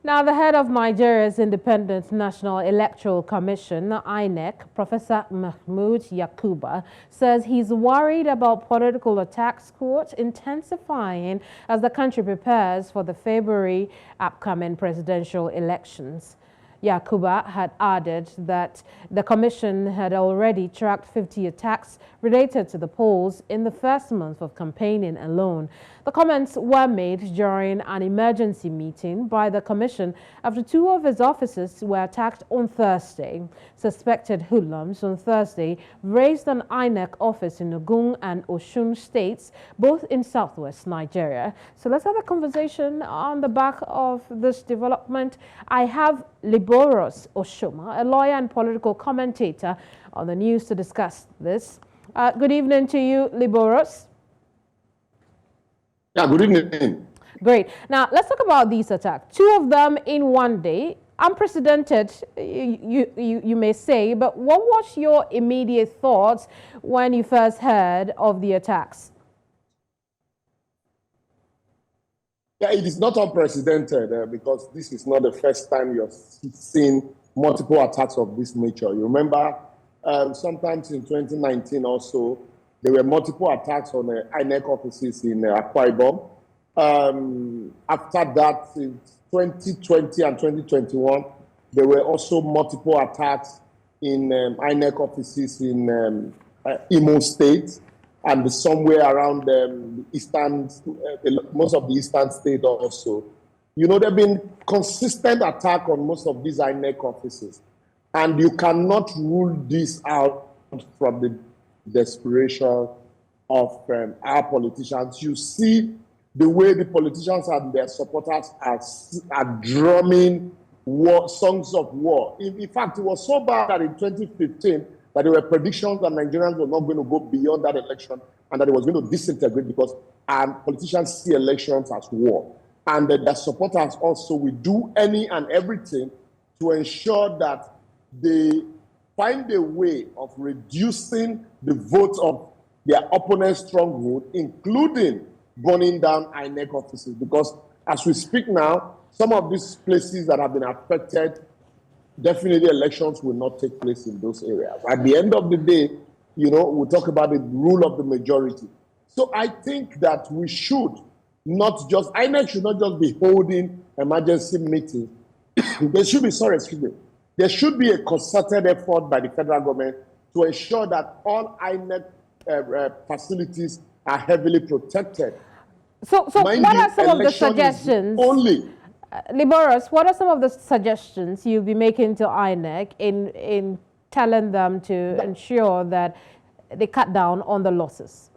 Now, the head of Nigeria's Independent National Electoral Commission, INEC, Professor Mahmood Yakubu, says he's worried about political attacks, quote, intensifying as the country prepares for the February upcoming presidential elections. Yakubu had added that the commission had already tracked 50 attacks related to the polls in the first month of campaigning alone. The comments were made during an emergency meeting by the commission after two of its officers were attacked on Thursday. Suspected hoodlums on Thursday razed an INEC office in Ogun and Osun states, both in southwest Nigeria. So let's have a conversation on the back of this development. I have Liborous Oshoma, a lawyer and political commentator, on the news to discuss this. Good evening to you, Liborous. Yeah, good evening. Great. Now, let's talk about these attacks. Two of them in one day, unprecedented, you may say, but what was your immediate thoughts when you first heard of the attacks? Yeah, it is not unprecedented because this is not the first time you're seeing multiple attacks of this nature. You remember sometimes in 2019 also, there were multiple attacks on INEC offices in Akwa Ibom. After that, in 2020 and 2021, there were also multiple attacks in INEC offices in Imo State and somewhere around the eastern, most of the eastern state also. You know, there have been consistent attack on most of these INEC offices, and you cannot rule this out from the desperation of our politicians. You see the way the politicians and their supporters are drumming songs of war. In fact, it was so bad that in 2015 that there were predictions that Nigerians were not going to go beyond that election and that it was going to disintegrate because politicians see elections as war. And their supporters also will do any and everything to ensure that they find a way of reducing the votes of their opponent's stronghold, including burning down INEC offices. Because as we speak now, some of these places that have been affected, definitely elections will not take place in those areas. At the end of the day, you know, we talk about the rule of the majority. So I think that we should not just, INEC should not just be holding emergency meetings. There should be, there should be a concerted effort by the federal government to ensure that all INEC facilities are heavily protected. So what are some of the suggestions? Liborous, what are some of the suggestions you'll be making to INEC in telling them to ensure that they cut down on the losses?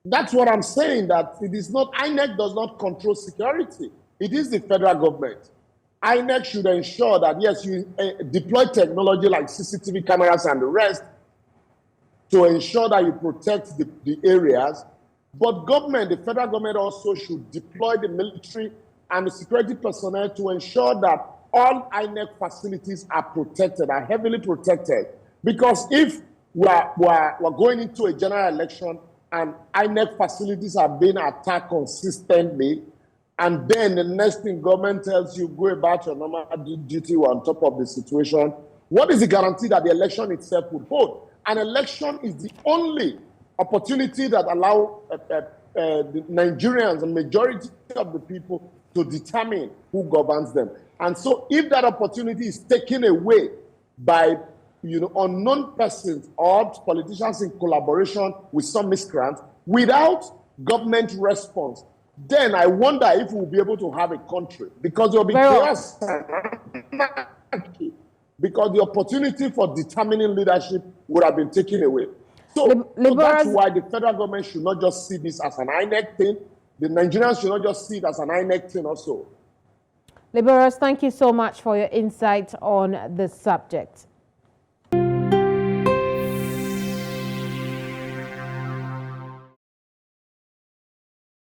That's what I'm saying, that it is not, INEC does not control security. It is the federal government. INEC should ensure that, yes, you deploy technology like CCTV cameras and the rest to ensure that you protect the areas. But government, the federal government also should deploy the military and the security personnel to ensure that all INEC facilities are protected, are heavily protected. Because if we're going into a general election and INEC facilities are being attacked consistently, and then the next thing government tells you, go about your normal duty on top of the situation, what is the guarantee that the election itself would hold? An election is the only opportunity that allows the Nigerians, the majority of the people, to determine who governs them. And so if that opportunity is taken away by unknown persons or politicians in collaboration with some miscreants without government response, then I wonder if we'll be able to have a country, because there will be chaos, because the opportunity for determining leadership would have been taken away. So that's why the federal government should not just see this as an INEC thing. The Nigerians should not just see it as an INEC thing also. Liborous, thank you so much for your insight on this subject.